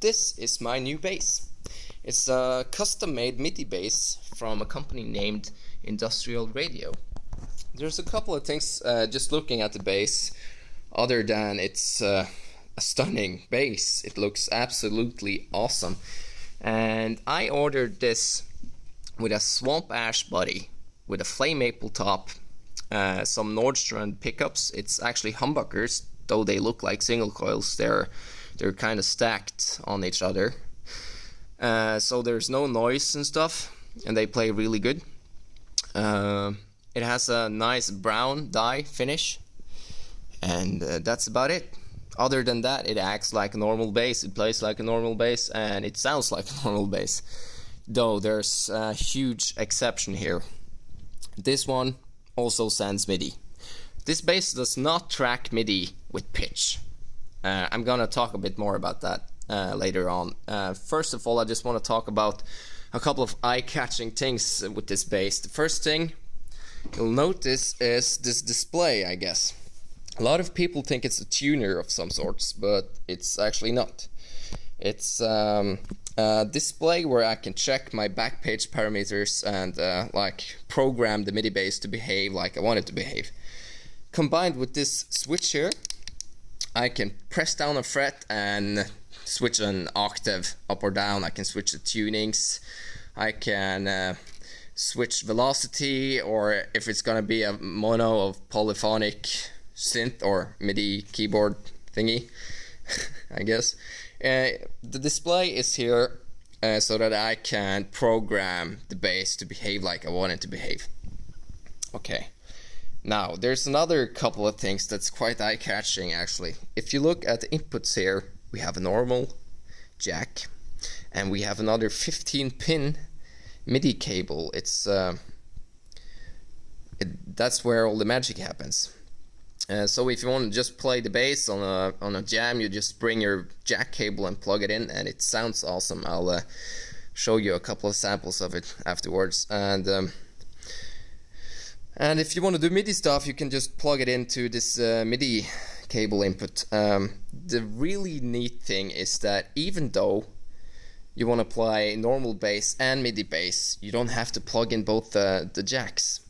this is my new bass. It's a custom-made Midi bass from a company named Industrial Radio. There's a couple of things just looking at the bass, other than it's a stunning bass. It looks absolutely awesome. And I ordered this with a swamp ash body, with a flame maple top, some Nordstrand pickups. It's actually humbuckers, though they look like single coils. They're kind of stacked on each other. So there's no noise and stuff, and they play really good. It has a nice brown dye finish, and that's about it. Other than that, it acts like a normal bass, it plays like a normal bass, and it sounds like a normal bass. Though there's a huge exception here. This one also sends Midi. This bass does not track Midi with pitch. I'm gonna talk a bit more about that later on. First of all, I just want to talk about a couple of eye-catching things with this bass. The first thing you'll notice is this display, I guess. A lot of people think it's a tuner of some sorts, but it's actually not. It's a display where I can check my backpage parameters and like program the Midi bass to behave like I want it to behave. Combined with this switch here, I can press down a fret and switch an octave up or down. I can switch the tunings. I can switch velocity, or if it's gonna be a mono of polyphonic synth or MIDI keyboard thingy, I guess. The display is here so that I can program the bass to behave like I want it to behave. Okay. Now, there's another couple of things that's quite eye-catching actually. If you look at the inputs here, we have a normal jack, and we have another 15-pin MIDI cable. That's where all the magic happens. So if you want to just play the bass on a jam, you just bring your jack cable and plug it in, and it sounds awesome. I'll show you a couple of samples of it afterwards. And if you want to do MIDI stuff, you can just plug it into this MIDI cable input. The really neat thing is that even though you want to play normal bass and MIDI bass, you don't have to plug in both the jacks.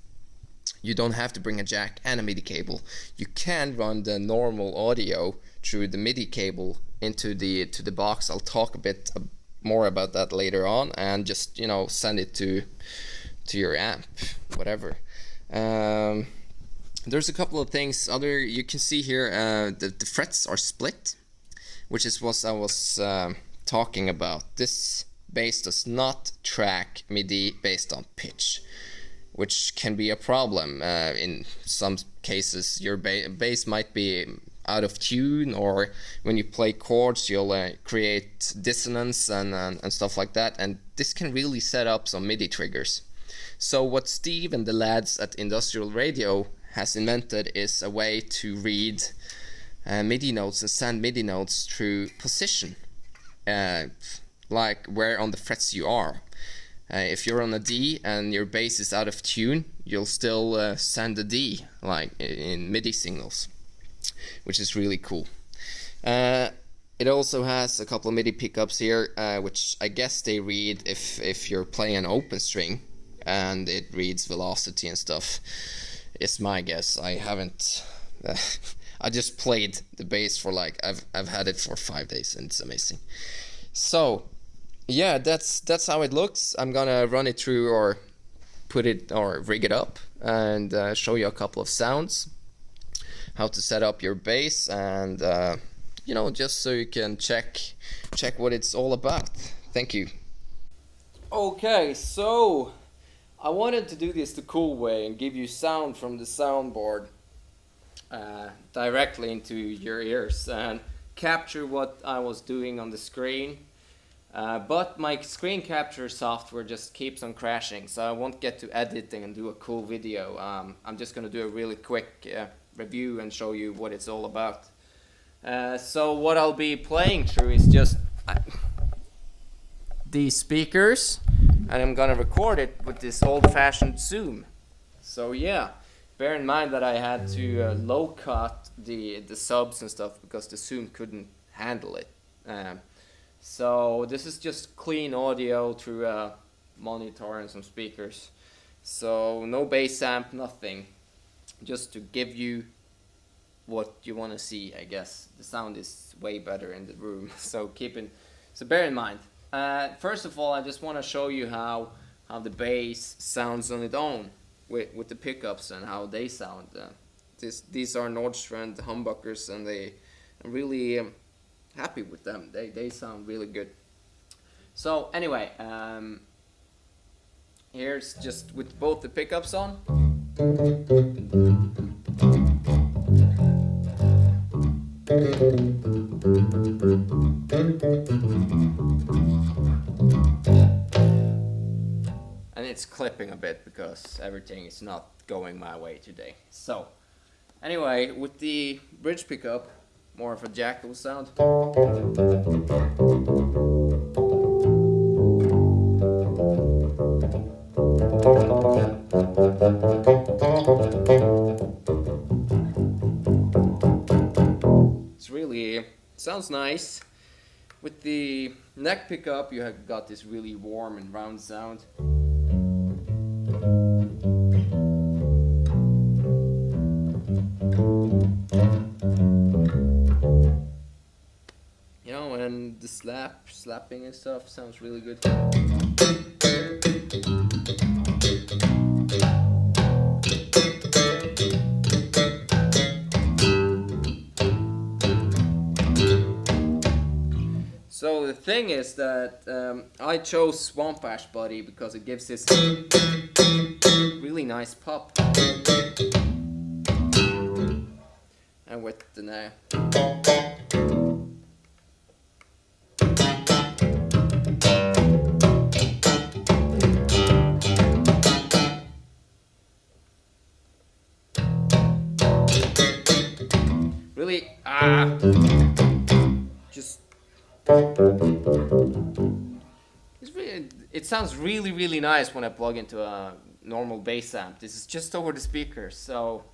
You don't have to bring a jack and a MIDI cable. You can run the normal audio through the MIDI cable into the box. I'll talk a bit more about that later on, and just send it to your amp, whatever. There's a couple of things you can see here. The frets are split, which is what I was talking about. This bass does not track MIDI based on pitch, which can be a problem. In some cases your bass might be out of tune, or when you play chords you'll create dissonance and stuff like that, and this can really set up some MIDI triggers. So what Steve and the lads at Industrial Radio has invented is a way to read MIDI notes and send MIDI notes through position, like where on the frets you are. If you're on a D and your bass is out of tune, you'll still send a D, like in MIDI signals, which is really cool. It also has a couple of MIDI pickups here, which I guess they read if you're playing an open string, and it reads velocity and stuff. It's my guess. I haven't. I just played the bass for I've had it for 5 days, and it's amazing. So yeah, that's how it looks. I'm gonna run it through, or rig it up, and show you a couple of sounds, how to set up your bass, and just so you can check what it's all about. Thank you. Okay, so I wanted to do this the cool way and give you sound from the soundboard directly into your ears and capture what I was doing on the screen. But my screen capture software just keeps on crashing, so I won't get to editing and do a cool video. I'm just going to do a really quick review and show you what it's all about. So what I'll be playing through is just these speakers, and I'm gonna record it with this old-fashioned Zoom. So yeah, bear in mind that I had to low cut the subs and stuff because the Zoom couldn't handle it. So this is just clean audio through a monitor and some speakers. So no bass amp, nothing. Just to give you what you want to see, I guess. The sound is way better in the room, so bear in mind. First of all, I just want to show you how the bass sounds on its own with the pickups and how they sound. These are Nordstrand humbuckers, and I'm really happy with them. They sound really good. So anyway, here's just with both the pickups on. And it's clipping a bit because everything is not going my way today. So anyway, with the bridge pickup, more of a jackal sound. It's really sounds nice. With the neck pickup, you have got this really warm and round sound. You know, and the slapping and stuff sounds really good. So the thing is that I chose Swamp Ash Body because it gives this really nice pop. And with the now. Really, just. It sounds really, really nice when I plug into a normal bass amp. This is just over the speaker, so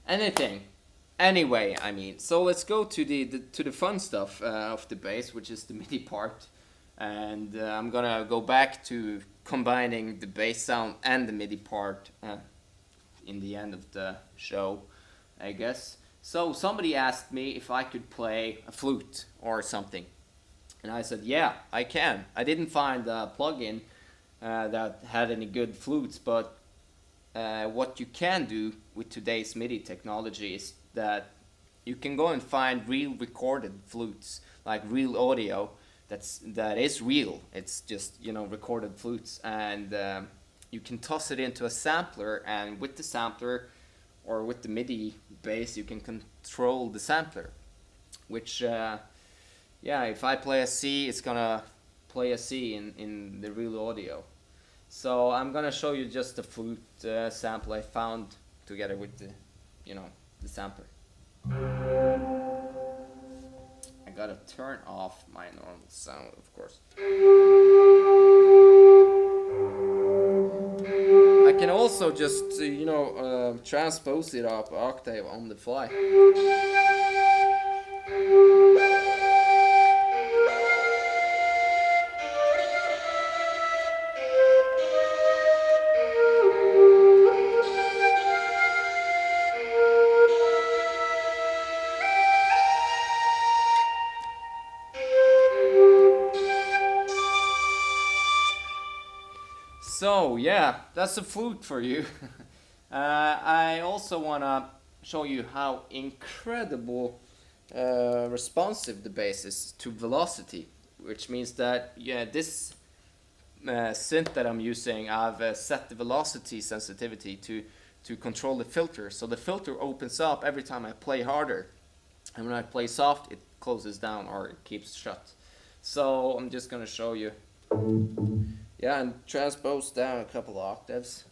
anyway, I mean, so let's go to the fun stuff of the bass, which is the MIDI part, and I'm gonna go back to combining the bass sound and the MIDI part in the end of the show, I guess. So somebody asked me if I could play a flute or something. And I said, yeah, I can. I didn't find a plugin that had any good flutes, but what you can do with today's MIDI technology is that you can go and find real recorded flutes, like real audio that is real. It's just, you know, recorded flutes, and you can toss it into a sampler, and with the sampler or with the MIDI bass you can control the sampler, which yeah, if I play a C, it's gonna play a C in the real audio. So I'm gonna show you just the flute sample I found together with the, you know, the sampler. I gotta turn off my normal sound, of course. I can also just, you know, transpose it up octave on the fly. So yeah, that's a flute for you. I also want to show you how incredible responsive the bass is to velocity, which means that yeah, this synth that I'm using, I've set the velocity sensitivity to control the filter. So the filter opens up every time I play harder, and when I play soft, it closes down or it keeps shut. So I'm just gonna show you. Yeah, and transpose down a couple octaves.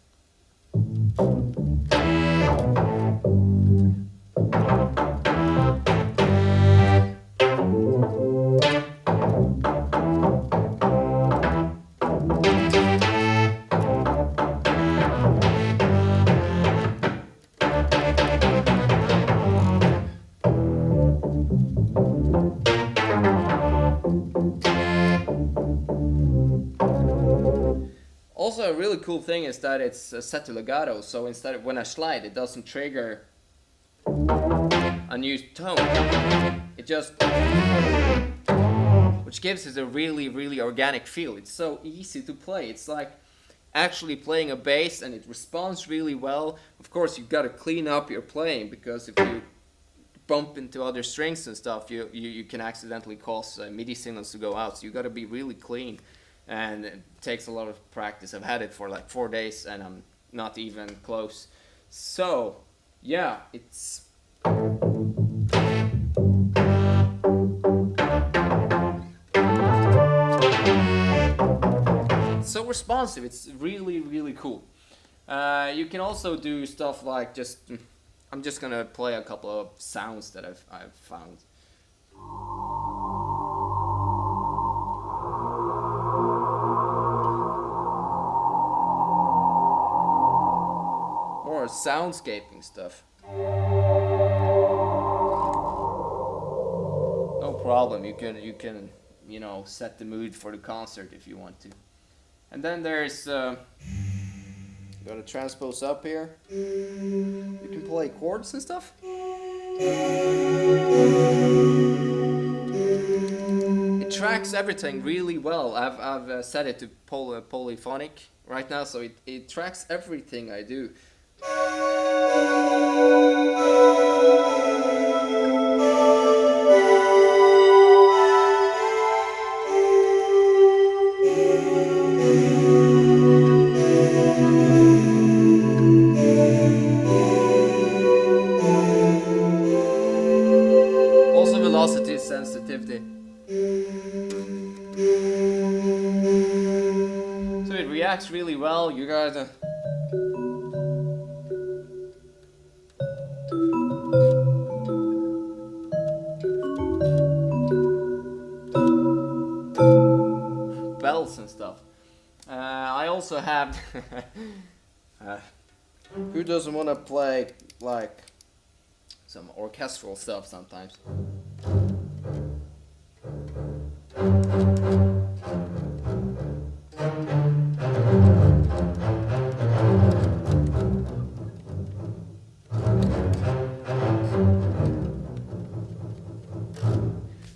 Also, a really cool thing is that it's set to legato, so instead of when I slide, it doesn't trigger a new tone. It just, which gives it a really, really organic feel. It's so easy to play. It's like actually playing a bass, and it responds really well. Of course, you've got to clean up your playing, because if you bump into other strings and stuff, you can accidentally cause MIDI signals to go out. So you got to be really clean, and it takes a lot of practice. I've had it for like 4 days, and I'm not even close. So yeah, it's so responsive. It's really, really cool. You can also do stuff like I'm just gonna play a couple of sounds that I've found. More soundscaping stuff. No problem. You can you know, set the mood for the concert if you want to. And then there's got a transpose up here. You can play chords and stuff. It tracks everything really well. I've set it to polyphonic right now, so it tracks everything I do. Sensitivity. So it reacts really well. You gotta bells and stuff. I also have who doesn't want to play like some orchestral stuff sometimes?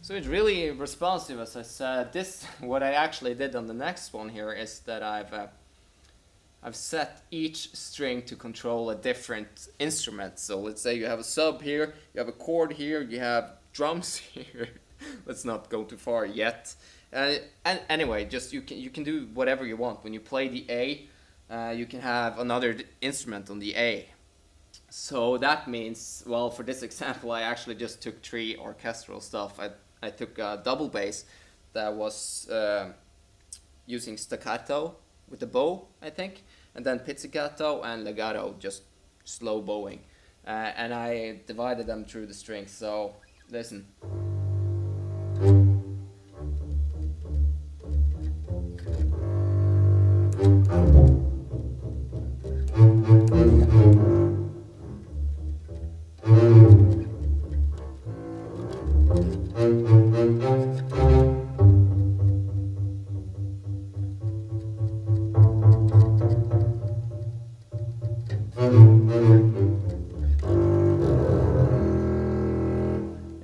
So it's really responsive, as I said. What I actually did on the next one here is that I've set each string to control a different instrument. So let's say you have a sub here, you have a chord here, you have drums here. Let's not go too far yet. And anyway, just you can do whatever you want. When you play the A, you can have another instrument on the A. So that means, well, for this example, I actually just took 3 orchestral stuff. I took a double bass that was using staccato with the bow, I think, and then pizzicato and legato, just slow bowing. And I divided them through the strings, so listen.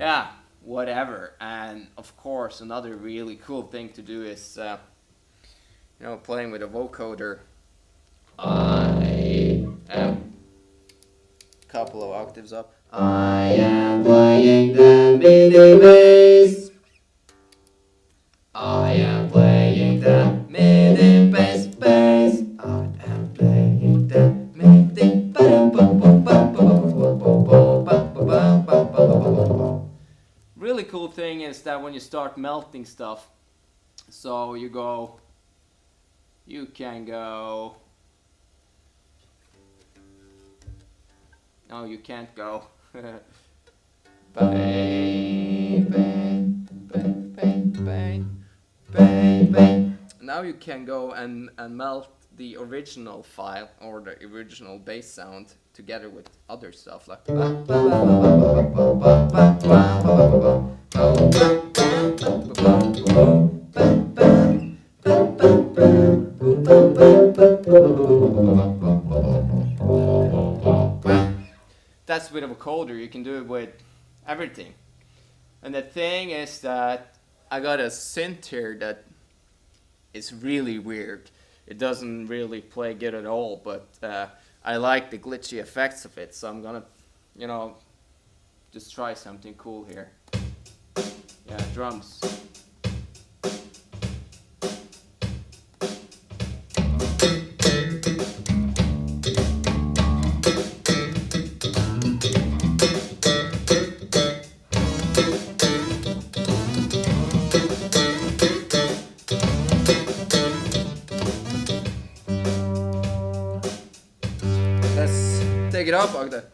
Yeah, whatever. And of course, another really cool thing to do is, you know, playing with a vocoder. I am a couple of octaves up. I am playing the Midi bass. I am playing the Midi bass. I am playing the Midi. Really cool thing is that when you start melting stuff, so you can go. No, you can't go. Bang, bang, bang, bang, bang, bang, bang. Now you can go and melt the original file or the original bass sound together with other stuff like with a vocoder, you can do it with everything. And the thing is that I got a synth here that is really weird. It doesn't really play good at all, but I like the glitchy effects of it, so I'm gonna, you know, just try something cool here. Yeah, drums. Let's take it up, Agda.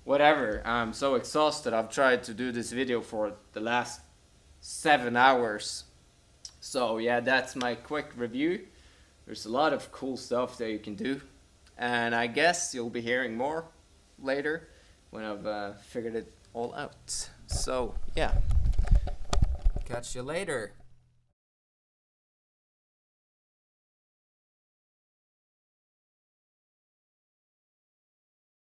Whatever, I'm so exhausted. I've tried to do this video for the last 7 hours. So yeah, that's my quick review. There's a lot of cool stuff that you can do, and I guess you'll be hearing more later when I've figured it all out. So yeah, catch you later.